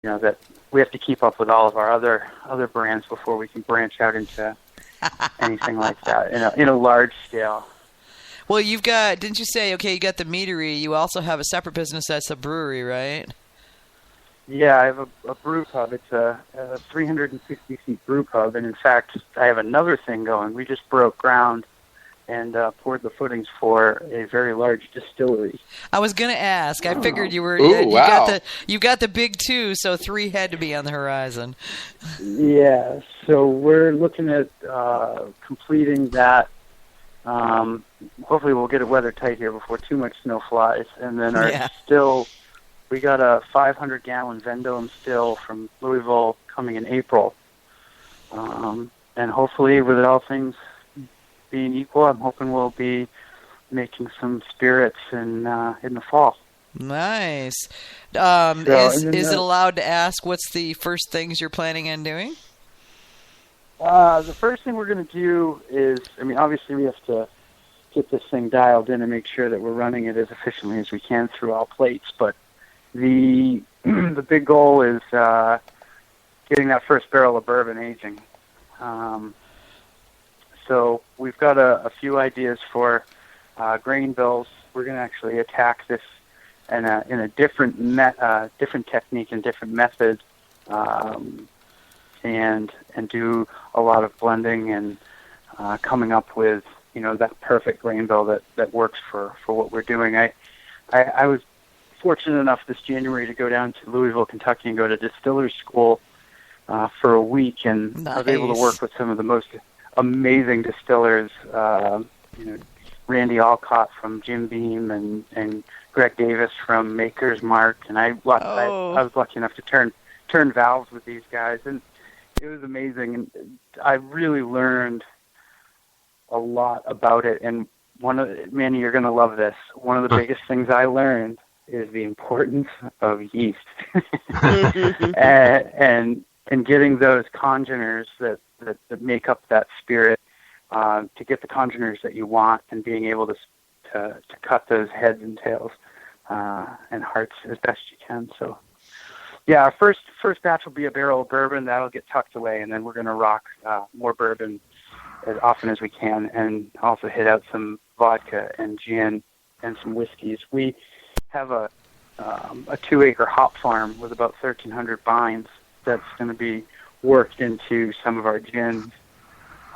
that we have to keep up with all of our other brands before we can branch out into anything like that in a large scale. Well, didn't you say, okay, you got the meadery, you also have a separate business that's a brewery, right? Yeah, I have a brew pub. It's a 360-seat brew pub, and in fact, I have another thing going. We just broke ground and poured the footings for a very large distillery. I was going to ask. I figured you were. Ooh, wow. You got the big two, so 3 had to be on the horizon. Yeah, so we're looking at completing that. Hopefully, we'll get it weather tight here before too much snow flies, and then our still. We got a 500-gallon Vendome still from Louisville coming in April, and hopefully, with all things being equal, I'm hoping we'll be making some spirits in the fall. Nice. Is it allowed to ask what's the first things you're planning on doing? The first thing we're going to do is, obviously we have to get this thing dialed in and make sure that we're running it as efficiently as we can through all plates. But the big goal is getting that first barrel of bourbon aging. So we've got a few ideas for grain bills. We're going to actually attack this in a different technique and different method, and do a lot of blending and coming up with that perfect grain bill that works for what we're doing. I was fortunate enough this January to go down to Louisville, Kentucky, and go to distiller school for a week, and I was able to work with some of the most amazing distillers, Randy Alcott from Jim Beam and Greg Davis from Maker's Mark, and I was lucky enough to turn valves with these guys, and it was amazing, and I really learned a lot about it. And Manny, you're going to love this. One of the biggest things I learned is the importance of yeast, and getting those congeners that make up that spirit, to get the congeners that you want, and being able to cut those heads and tails and hearts as best you can. So, yeah, our first batch will be a barrel of bourbon that'll get tucked away, and then we're going to rock more bourbon as often as we can, and also hit out some vodka and gin and some whiskeys. We have a 2-acre hop farm with about 1,300 vines that's going to be worked into some of our gins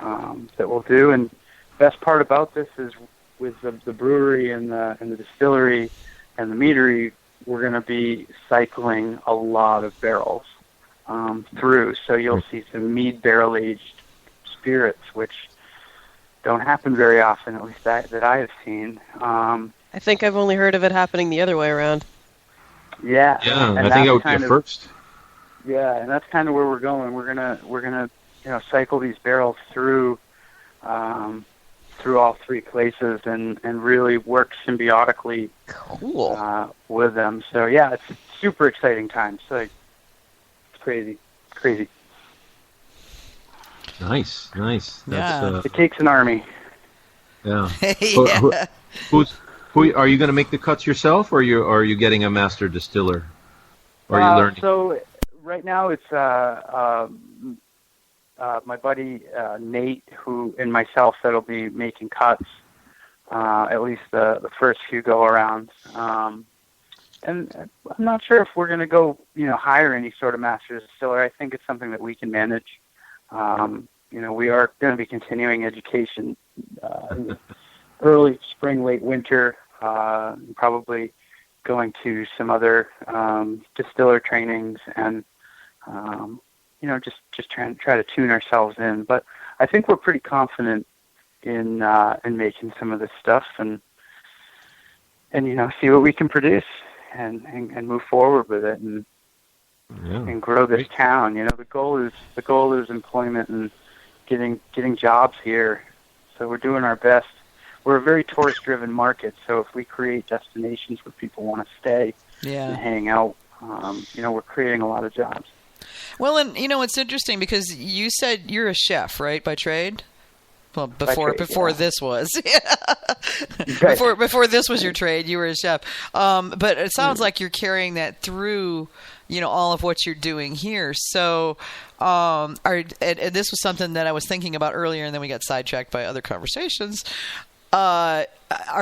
that we'll do. And the best part about this is with the brewery and the distillery and the meadery, we're going to be cycling a lot of barrels through. So you'll see some Mead barrel-aged spirits, which don't happen very often, at least that I have seen. I think I've only heard of it happening the other way around. Yeah, and I think I would be the first. Yeah, and that's kind of where we're going. We're gonna cycle these barrels through all 3 places and really work symbiotically with them. So yeah, it's a super exciting time. So it's crazy. Nice. Yeah. It takes an army. Yeah. Yeah. Who are you going to make the cuts yourself, or are you getting a master distiller? Or are you learning? So right now it's my buddy Nate, who and myself that'll be making cuts, at least the first few go arounds. And I'm not sure if we're going to go hire any sort of master distiller. I think it's something that we can manage. We are going to be continuing education early spring, late winter, probably going to some other distiller trainings and just try to tune ourselves in. But I think we're pretty confident in making some of this stuff and see what we can produce and move forward with it and grow this town. The goal is employment and getting jobs here. So we're doing our best. We're a very tourist-driven market, so if we create destinations where people want to stay and hang out, we're creating a lot of jobs. Well, and it's interesting because you said you're a chef, right, by trade? Well, before this was, before this was your trade, you were a chef. But it sounds like you're carrying that through all of what you're doing here. So, and this was something that I was thinking about earlier, and then we got sidetracked by other conversations. Are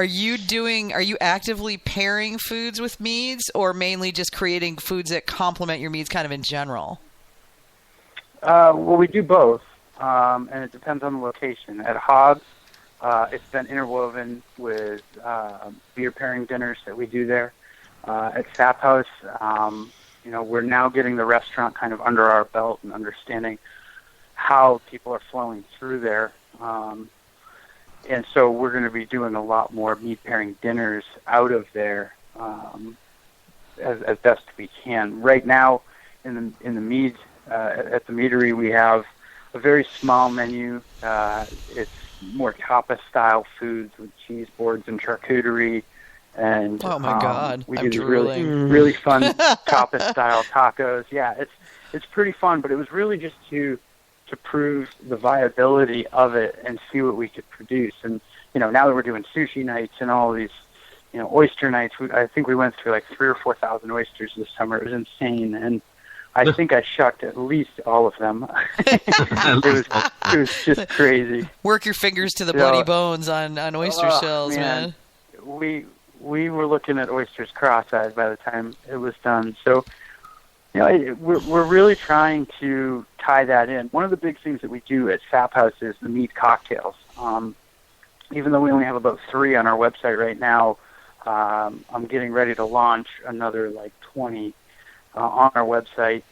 you actively pairing foods with meads, or mainly just creating foods that complement your meads kind of in general? Well, we do both, and it depends on the location. At Hobbs, it's been interwoven with beer pairing dinners that we do there. At Sap House, we're now getting the restaurant kind of under our belt and understanding how people are flowing through there. And so we're going to be doing a lot more mead pairing dinners out of there as best we can. Right now, in the mead at the meadery, we have a very small menu. It's more tapas-style foods with cheese boards and charcuterie. And oh my God, we I'm do drooling. really fun tapas-style tacos. Yeah, it's pretty fun, but it was really just to prove the viability of it and see what we could produce. And now that we're doing sushi nights and all these oyster nights, I think we went through like 3,000 or 4,000 oysters this summer. It was insane, and I think I shucked at least all of them. it was just crazy. Work your fingers to the bloody bones on oyster shells, man. We were looking at oysters cross-eyed by the time it was done. So, we're really trying to tie that in. One of the big things that we do at Sap House is the mead cocktails. Even though we only have about 3 on our website right now, I'm getting ready to launch another 20 on our website.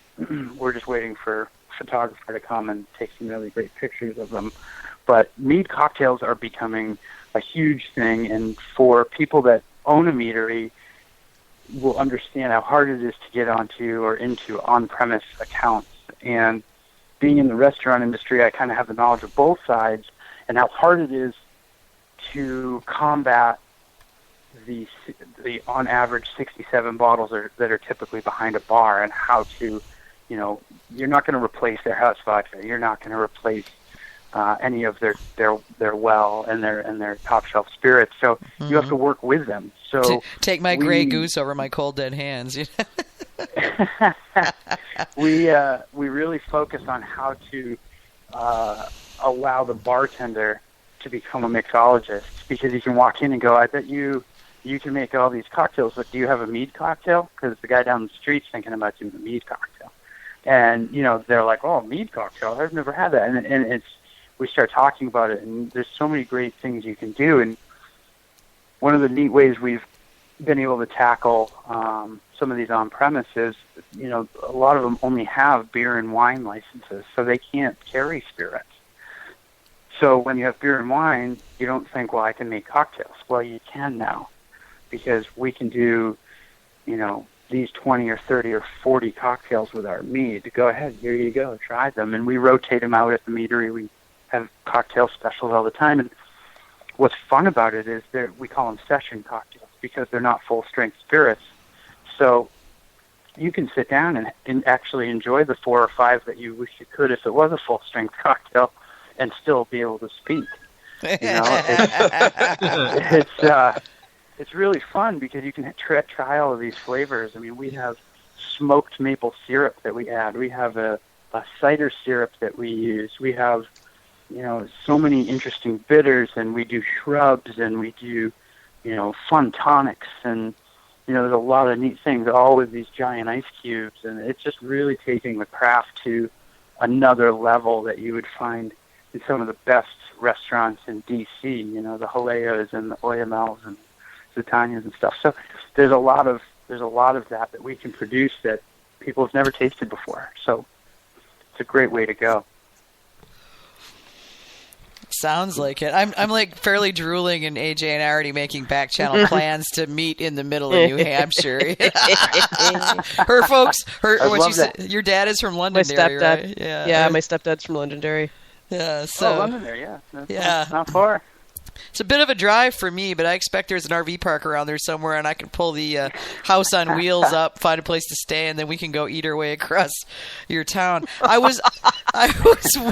We're just waiting for a photographer to come and take some really great pictures of them. But mead cocktails are becoming a huge thing, and for people that own a meadery will understand how hard it is to get onto or into on-premise accounts. And being in the restaurant industry, I kind of have the knowledge of both sides and how hard it is to combat the on average 67 bottles that are typically behind a bar, and how to, you're not going to replace their house vodka. You're not going to replace any of their well and their top shelf spirits. So you have to work with them. So take my Grey Goose over my cold dead hands. we really focus on how to allow the bartender to become a mixologist, because you can walk in and go, I bet you can make all these cocktails, but do you have a mead cocktail? Because the guy down the street's thinking about doing a mead cocktail. And, they're like, oh, mead cocktail, I've never had that. And we start talking about it, and there's so many great things you can do. And one of the neat ways we've been able to tackle some of these on-premises, a lot of them only have beer and wine licenses, so they can't carry spirits. So when you have beer and wine, you don't think, well, I can make cocktails. Well, you can now, because we can do, these 20 or 30 or 40 cocktails with our mead. Go ahead, here you go, try them. And we rotate them out at the meadery. We have cocktail specials all the time. And what's fun about it is that we call them session cocktails, because they're not full-strength spirits. So you can sit down and actually enjoy the 4 or 5 that you wish you could if it was a full-strength cocktail, and still be able to speak. It's really fun, because you can try all of these flavors. I mean, we have smoked maple syrup that we add. We have a cider syrup that we use. We have, so many interesting bitters, and we do shrubs, and we do, fun tonics, and, there's a lot of neat things, all with these giant ice cubes. And it's just really taking the craft to another level that you would find in some of the best restaurants in D.C., the Haleos and the Oyamels and Zitanias and stuff. So there's a lot of that we can produce that people have never tasted before. So it's a great way to go. Sounds like it. I'm like fairly drooling, and AJ and I are already making back channel plans to meet in the middle of New Hampshire. Your dad is from Londonderry, right? Yeah, my stepdad's from Londonderry. Yeah. So Londonderry, yeah. Yeah. Not far. It's a bit of a drive for me, but I expect there's an RV park around there somewhere, and I can pull the house on wheels up, find a place to stay, and then we can go eat our way across your town. I was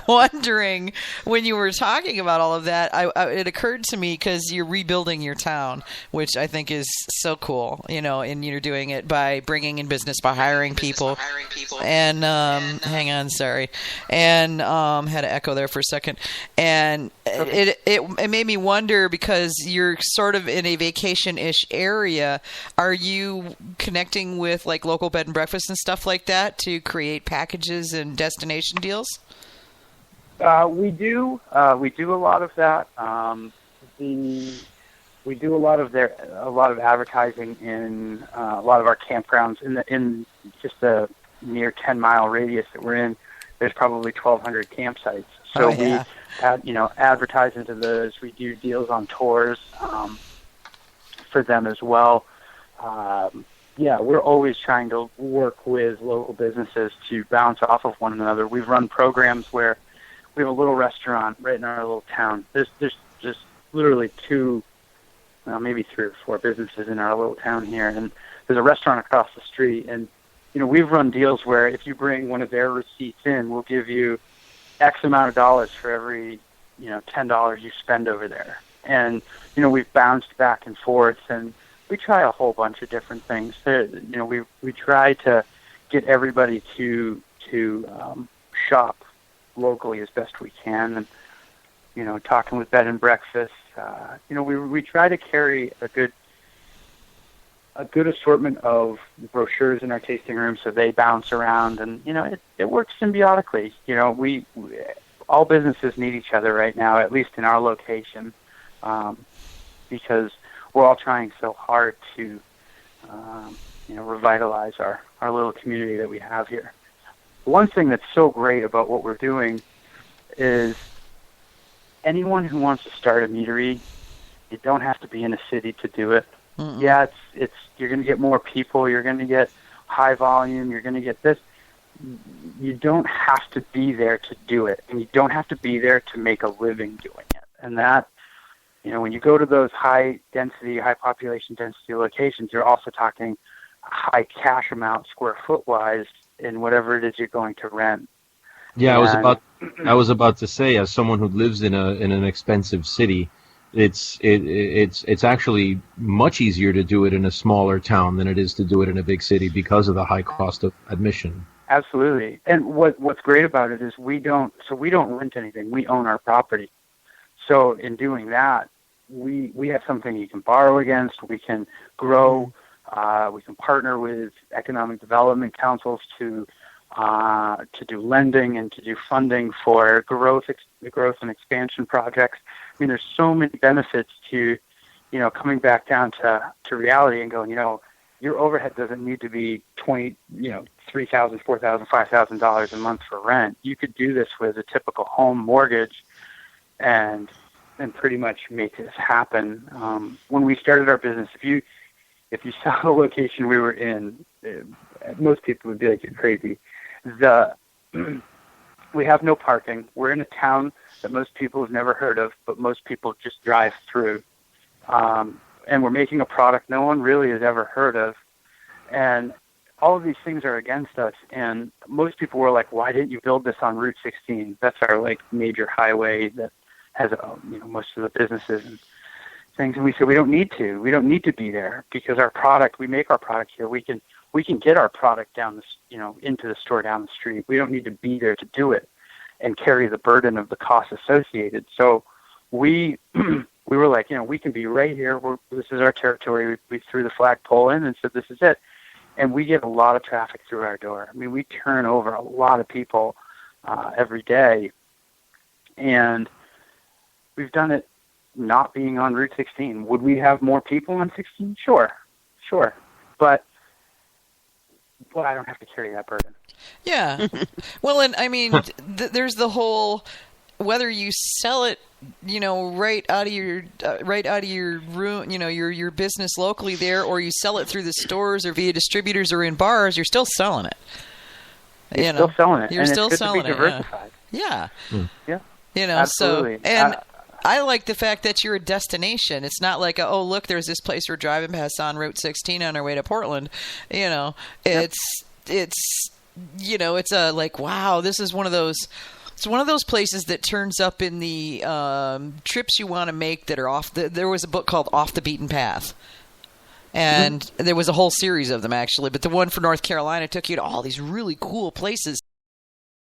wondering, when you were talking about all of that, it occurred to me, because you're rebuilding your town, which I think is so cool, and you're doing it by bringing in business, by hiring people. And hang on, sorry, and had to echo there for a second, and it made me wonder, because you're sort of in a vacation-ish area. Are you connecting with like local bed and breakfast and stuff like that to create packages and destination deals? We do a lot of that. We do a lot of advertising in a lot of our campgrounds in just a near 10-mile radius that we're in. There's probably 1,200 campsites. So we advertise into those. We do deals on tours for them as well. We're always trying to work with local businesses to bounce off of one another. We've run programs where we have a little restaurant right in our little town. There's just literally maybe 3 or 4 businesses in our little town here, and there's a restaurant across the street. And we've run deals where if you bring one of their receipts in, we'll give you X amount of dollars for every $10 you spend over there. And we've bounced back and forth, and we try a whole bunch of different things. We try to get everybody to shop locally as best we can, and talking with bed and breakfast. We try to carry a good assortment of brochures in our tasting room, so they bounce around, and it works symbiotically. We all businesses need each other right now, at least in our location, because we're all trying so hard to revitalize our little community that we have here. One thing that's so great about what we're doing is anyone who wants to start a meadery, you don't have to be in a city to do it. Mm-mm. Yeah, it's you're going to get more people, you're going to get high volume, you're going to get this. You don't have to be there to do it, and you don't have to be there to make a living doing it. And that, when you go to those high population density locations, you're also talking high cash amount square foot wise in whatever it is you're going to rent. Yeah, I was about to say, as someone who lives in an expensive city, it's actually much easier to do it in a smaller town than it is to do it in a big city because of the high cost of admission. Absolutely. And what's great about it is we don't rent anything. We own our property. So in doing that, we have something you can borrow against. We can grow. We can partner with economic development councils to do lending and to do funding for growth and expansion projects. I mean, there's so many benefits to, coming back down to reality and going, your overhead doesn't need to be $3,000, $4,000, $5,000 a month for rent. You could do this with a typical home mortgage and pretty much make this happen. When we started our business, if you saw the location we were in, most people would be like, you're crazy. We have no parking. We're in a town that most people have never heard of, but most people just drive through. And we're making a product no one really has ever heard of. And all of these things are against us. And most people were like, why didn't you build this on Route 16? That's our major highway that has most of the businesses and things. And we said, we don't need to. We don't need to be there because we make our product here. We can get our product down into the store down the street. We don't need to be there to do it and carry the burden of the costs associated. So we were like, we can be right here. This is our territory. We threw the flagpole in and said, this is it. And we get a lot of traffic through our door. I mean, we turn over a lot of people every day. And we've done it not being on Route 16. Would we have more people on 16? Sure. But I don't have to carry that burden. Yeah. Well, and I mean, there's the whole, whether you sell it, right out of your room, your business locally there, or you sell it through the stores or via distributors or in bars, you're still selling it. You're still selling it. You're and still it's good selling to be diversified. Yeah. Yeah. Absolutely. So and I like the fact that you're a destination. It's not like, oh, look, there's this place we're driving past on Route 16 on our way to Portland. It's a like, wow, this is one of those. It's one of those places that turns up in the trips you want to make that are off. There was a book called Off the Beaten Path. And there was a whole series of them, actually. But the one for North Carolina took you to all these really cool places